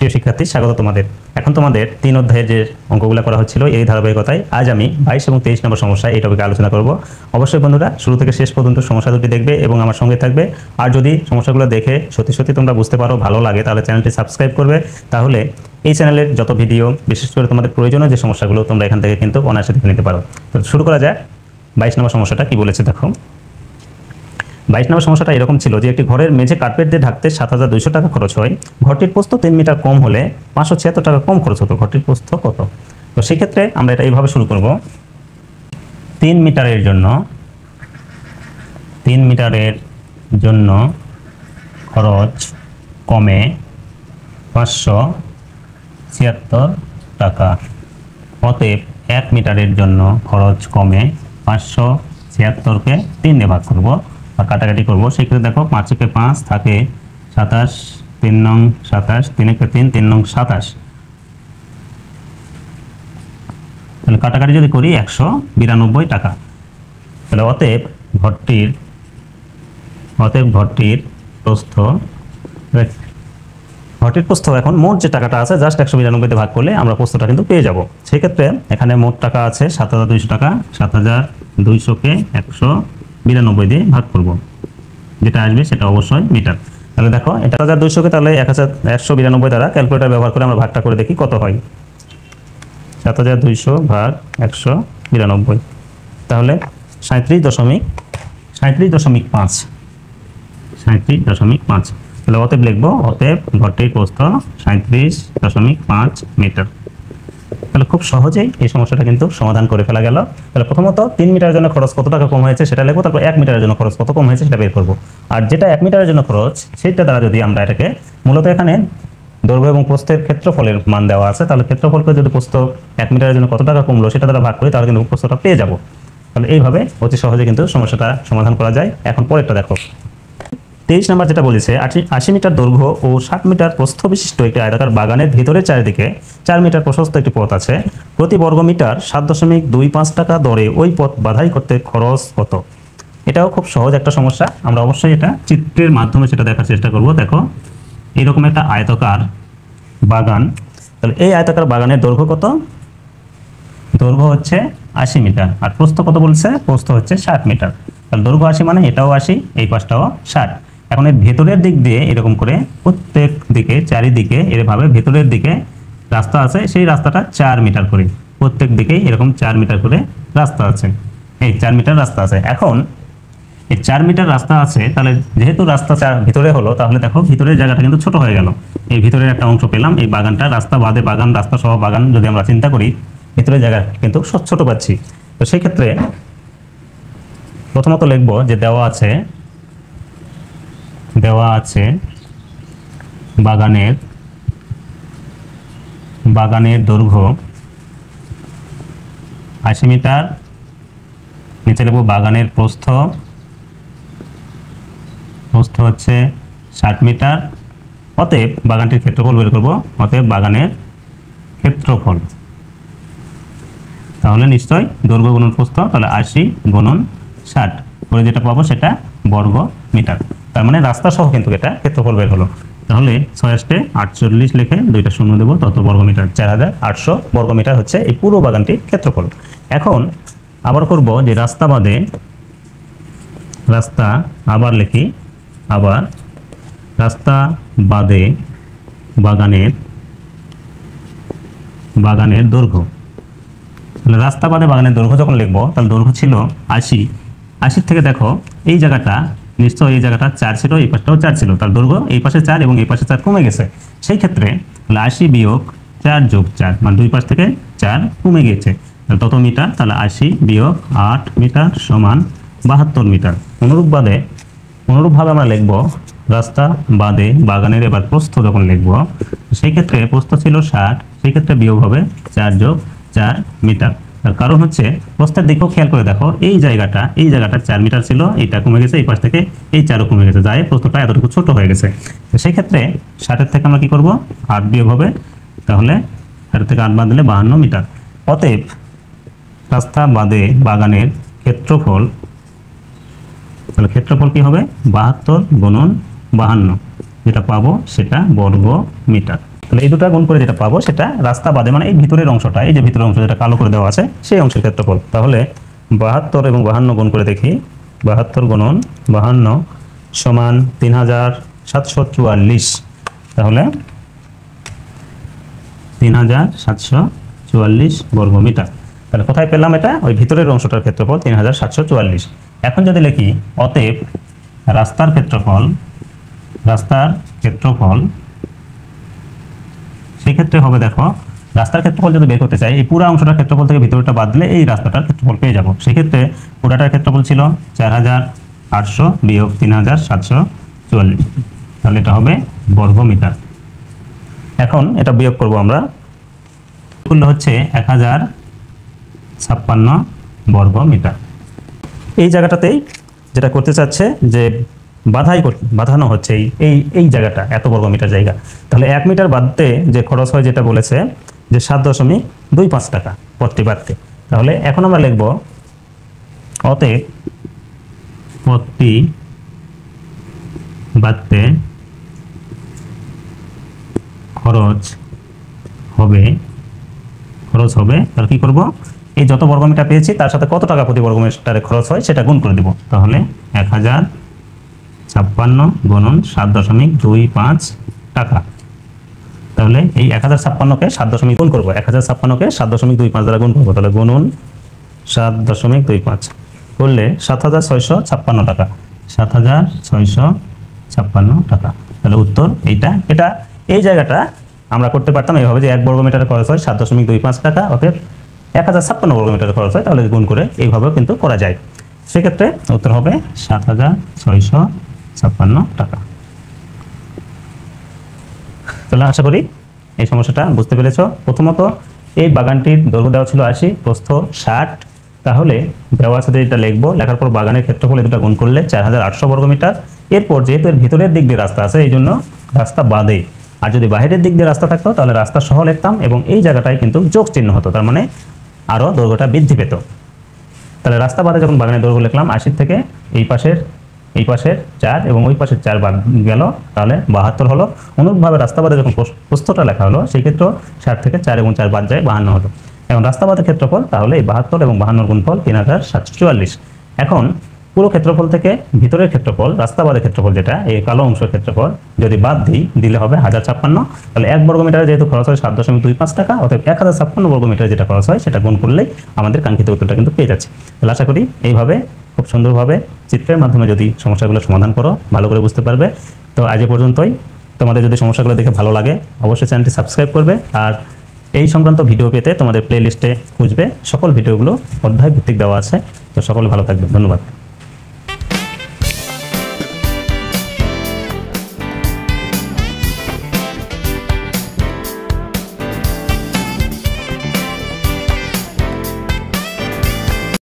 প্রিয় শিক্ষার্থী, স্বাগত তোমাদের। এখন তোমাদের 3 অধ্যায়ের যে অঙ্কগুলো করা হচ্ছিল এই ধারাবাহিকতায় আজ আমি 22 এবং 23 নম্বর সমস্যা এই টপিকে আলোচনা করব। অবশ্যই বন্ধুরা শুরু থেকে শেষ পর্যন্ত সমস্যা দুটি দেখবে এবং আমার সঙ্গে থাকবে। আর যদি সমস্যাগুলো দেখে সত্যি সত্যি তোমরা বুঝতে পারো, ভালো লাগে, তাহলে চ্যানেলটি সাবস্ক্রাইব করবে। তাহলে এই চ্যানেলের যত ভিডিও, বিশেষ করে তোমাদের প্রয়োজনীয় যে সমস্যাগুলো তোমরা এখান থেকে কিন্তু অনায়াসে দেখে নিতে পারো। তো শুরু করা যাক। 22 নম্বর সমস্যাটা কি বলেছে দেখো। 22 নম্বর সমস্যাটা এরকম ছিল যে একটি ঘরের মেঝে কার্পেট দিয়ে ঢাকতে 7200 টাকা খরচ হয়। ঘরটির প্রস্থ 3 মিটার কম হলে 576 টাকা কম খরচ হতো। ঘরটির প্রস্থ কত? তো সেক্ষেত্রে আমরা এটা এইভাবে শুরু করব। 3 মিটারের জন্য খরচ কমে 576 টাকা। অতএব 1 মিটারের জন্য খরচ কমে 576কে 3 দিয়ে ভাগ করব আর কাটাকাটি করব। সেক্ষেত্রে দেখো 5 কে 5 থাকে 27, 3 নং 27, 3 কে 3, 3 নং 27। তাহলে কাটাকাটি যদি করি 192 টাকা। তাহলে অতএব ঘরটির প্রস্থ এখন মোট যে টাকাটা আছে জাস্ট 192 তে ভাগ করলে আমরা প্রস্থটা কিন্তু পেয়ে যাব। সেই ক্ষেত্রে এখানে মোট টাকা আছে 7200 টাকা। 7200কে 192 দিয়ে ভাগ করব, যেটা আসবে সেটা অবশ্যই মিটার। তাহলে দেখো এটা 7200কে তাহলে 192 দ্বারা ক্যালকুলেটর ব্যবহার করে আমরা ভাগটা করে দেখি কত হয়। 7200 ভাগ 192, তাহলে 37.5। তাহলে অতএব লিখবো, অতএব ঘরটির প্রস্থ 37.5 মিটার। তাহলে খুব সহজেই এই সমস্যাটা কিন্তু সমাধান করে ফেলা গেল। তাহলে প্রথমত 3 মিটারের জন্য খরচ কত টাকা কম হয়েছে সেটা লিখবো, তারপর 1 মিটারের জন্য খরচ কত কম হয়েছে সেটা বের করব। আর যেটা 1 মিটারের জন্য খরচ সেটা দ্বারা যদি আমরা এটাকে মূলত এখানে দৈর্ঘ্য এবং প্রস্থের ক্ষেত্রফলের মান দেওয়া আছে, তাহলে ক্ষেত্রফলকে যদি প্রস্থ 1 মিটারের জন্য কত টাকা কমলো সেটা দ্বারা ভাগ করি তাহলে কিন্তু প্রস্থটা পেয়ে যাব। তাহলে এইভাবে অতি সহজে কিন্তু সমস্যাটা সমাধান করা যায়। এখন পরেরটা দেখো। 23 নম্বর যেটা বলেছে 80 মিটার দৈর্ঘ্য ও 60 মিটার প্রস্থ বিশিষ্ট একটি আয়তাকার বাগানের ভিতরে চারিদিকে 4 মিটার প্রশস্ত একটি পথ আছে। প্রতি বর্গ মিটার 7.25 টাকা দরে ওই পথ বাধাই করতে খরচ কত? এটাও খুব সহজ একটা সমস্যা। আমরা অবশ্যই এটা চিত্রের মাধ্যমে সেটা দেখার চেষ্টা করব। দেখো এইরকম একটা আয়তাকার বাগান। তাহলে এই আয়তাকার বাগানের দৈর্ঘ্য কত? দৈর্ঘ্য হচ্ছে 80 মিটার আর প্রস্থ কত বলছে? প্রস্থ হচ্ছে 60 মিটার। তাহলে দৈর্ঘ্য 80 মানে এটাও 80, এই পাশটাও 60। এখন এর ভেতরের দিক দিয়ে এরকম করে প্রত্যেক দিকে চারিদিকে এভাবে ভেতরের দিকে রাস্তা আছে, সেই রাস্তাটা 4 মিটার করে প্রত্যেক দিকেই এরকম 4 মিটার করে রাস্তা আছে। এই 4 মিটার রাস্তা আছে। এখন এই 4 মিটার রাস্তা আছে, তাহলে যেহেতু রাস্তা ভিতরে হলো তাহলে দেখো ভিতরের জায়গাটা কিন্তু ছোট হয়ে গেল। এই ভিতরের একটা অংশ পেলাম, এই বাগানটা রাস্তা বাদে বাগান, রাস্তা সহ বাগান যদি আমরা চিন্তা করি ভিতরের জায়গা কিন্তু ছোট পাচ্ছি। তো সেই ক্ষেত্রে প্রথমত লিখবো যে দেওয়া আছে বাগানের দৈর্ঘ্য 80 মিটার। নিচে লিখবো বাগানের প্রস্থ হচ্ছে 60 মিটার। অতএব বাগানটির ক্ষেত্রফল বের করবো। অতএব বাগানের ক্ষেত্রফল, তাহলে নিশ্চয় দৈর্ঘ্য গুণন প্রস্থ, তাহলে 80 গুণন 60 করে যেটা পাবো সেটা বর্গ মিটার। তার মানে রাস্তা সহ কিন্তু এটা ক্ষেত্রফল বের হলো। তাহলে 6×8 = 48 লিখে 2টা শূন্য দেবো, তত বর্গ মিটার। 4800 বর্গ মিটার হচ্ছে এই পুরো বাগানটির ক্ষেত্রফল। এখন আবার করব যে আবার লিখি, রাস্তা বাদে বাগানের দৈর্ঘ্য। তাহলে রাস্তা বাদে বাগানের দৈর্ঘ্য যখন লিখবো তাহলে দৈর্ঘ্য ছিল 80 থেকে দেখো এই জায়গাটা নিশ্চয়ই এই জায়গাটা 4 ছিল, এই পাশটাও 4 ছিল, তার দৈর্ঘ্য এই পাশে 4 এবং এই পাশে 4 কমে গেছে। সেই ক্ষেত্রে 80 বিয়োগ 4 যোগ 4 মানে দুই পাশ থেকে 4 কমে গেছে, তত মিটার। তাহলে 80 বিয়োগ 8 মিটার সমান 72 মিটার। অনুরূপভাবে আমরা লিখবো রাস্তা বাদে বাগানের এবার প্রস্থ যখন লিখবো সেই ক্ষেত্রে প্রস্থ ছিল 60, সেই ক্ষেত্রে বিয়োগ হবে 4 যোগ 4 মিটার। তার কারণ হচ্ছে প্রস্থের দিকেও খেয়াল করে দেখো এই জায়গাটা 4 মিটার ছিল, এইটা কমে গেছে, এই পাশ থেকে এই 4ও কমে গেছে, যাই প্রস্থটা এতটুকু ছোট হয়ে গেছে। তো সেই ক্ষেত্রে 60 থেকে আমরা কি করব? 8 বিয়োগ হবে, তাহলে 60 থেকে 8 বাদ দিলে 52 মিটার। অতএব রাস্তা বাদে বাগানের ক্ষেত্রফল, তাহলে ক্ষেত্রফল কি হবে? 72 গুণন 52, যেটা পাবো সেটা বর্গ মিটার। তাহলে এই দুটো গুণ করে যেটা পাবো সেটা রাস্তা বাদে মানে এই ভিতরের অংশটা, এই যে ভিতরের অংশ যেটা কালো করে দেওয়া আছে সেই অংশের ক্ষেত্রফল। তাহলে 72 এবং 52 গুণ করে দেখি, 72 গুণন 52 সমান 3744। তাহলে 3744 বর্গ মিটার। তাহলে কোথায় পেলাম এটা? ওই ভিতরের অংশটার ক্ষেত্রফল 3744। এখন যদি লিখি অতএব রাস্তার ক্ষেত্রফল, সেক্ষেত্রে হবে দেখো রাস্তার ক্ষেত্রফল যদি বের করতে চাই এই পুরো অংশটার ক্ষেত্রফল থেকে ভিতরটা বাদ দিলে এই রাস্তাটার ক্ষেত্রফল পেয়ে যাব। সেক্ষেত্রে পুরাটার ক্ষেত্রফল ছিল 4800 বিয়োগ 3744, তাহলে এটা হবে বর্গ মিটার। এখন এটা বিয়োগ করব আমরা, করলে হচ্ছে 1056 বর্গ মিটার। এই জায়গাটাতেই যেটা করতে চাচ্ছে যে বাঁধানো হচ্ছে এই জায়গাটা এত বর্গ মিটার জায়গা। তাহলে 1 মিটার বাঁধতে যে খরচ হয় যেটা বলেছে যে 7.25 টাকা পথটি বাঁধতে। তাহলে এখন আমরা লিখব অতএব পথটি বাঁধতে খরচ হবে, তাহলে কি করব? এই যত বর্গমিটার পেয়েছি তার সাথে কত টাকা প্রতি বর্গমিটারে খরচ হয় সেটা গুণ করে দেব। তাহলে 1056 গুণন 7.25 টাকা। তাহলে এই 1056কে 7 গুণ করবো, 1056কে 7.25 দ্বারা গুণ করবো। তাহলে গুণন 7.25 করলে 7656 টাকা, 7656 টাকা। তাহলে উত্তর এইটা। এটা এই জায়গাটা আমরা করতে পারতাম এইভাবে যে 1 বর্গমিটারে খরচ হয় 7.25 টাকা, অতএব 1056 বর্গমিটারে খরচ হয়, তাহলে গুণ করে এইভাবেও কিন্তু করা যায়। সেক্ষেত্রে উত্তর হবে 7656 টাকা। তাহলে আশা করি এই সমস্যাটা বুঝতে পেরেছ। প্রথমত এই বাগানটির দৈর্ঘ্য দেওয়া ছিল 80, প্রস্থ 60। তাহলে দেওয়ার সাথে এটা লিখবো, লেখার পর বাগানের ক্ষেত্রফল এই দুটো গুণ করলে 4800 বর্গমিটার। এরপর যেহেতু এর ভিতরের দিক দিয়ে রাস্তা আছে এই জন্য রাস্তা বাদে, আর যদি বাইরের দিক দিয়ে রাস্তা থাকতো তাহলে রাস্তা সহ লিখতাম এবং এই জায়গাটায় কিন্তু যোগ চিহ্ন হতো, তার মানে আরও দৈর্ঘ্যটা বৃদ্ধি পেত। তাহলে রাস্তা বাদে যখন বাগানের দৈর্ঘ্য লিখলাম 80 থেকে এই পাশের 4 এবং ওই পাশের 4 বাদ গেল, তাহলে 72 হলো। অনুরূপভাবে রাস্তা বাদে যখন প্রস্থটা লেখা হলো সেই ক্ষেত্রে 60 থেকে 4 এবং 4 বাদ যায়, 52 হলো। এখন রাস্তা বাদের ক্ষেত্রফল, তাহলে এই 72 এবং 52 গুণফল 3744। এখন পুরো ক্ষেত্রফল থেকে ভিতরের ক্ষেত্রফল, রাস্তা বাদের ক্ষেত্রফল যেটা এই কালো অংশের ক্ষেত্রফল যদি বাদ দিলে হবে 1056। তাহলে 1 বর্গমিটারে যেহেতু খরচ হয় 7.25 টাকা, অতএব 1056 বর্গমিটারে যেটা খরচ হয় সেটা গুণ করলেই আমাদের কাঙ্ক্ষিত উত্তরটা কিন্তু পেয়ে যাচ্ছে। তাহলে আশা করি এইভাবে খুব সুন্দরভাবে চিত্রের মাধ্যমে যদি সমস্যাগুলো সমাধান করো ভালো করে বুঝতে পারবে। তো আজ পর্যন্তই। তোমাদের যদি সমস্যাগুলো দেখে ভালো লাগে অবশ্যই চ্যানেলটি সাবস্ক্রাইব করবে, আর এই সংক্রান্ত ভিডিও পেতে তোমাদের প্লে লিস্টে খুঁজবে, সকল ভিডিওগুলো অধ্যায় ভিত্তিক দেওয়া আছে। তো সকলে ভালো থাকবে, ধন্যবাদ।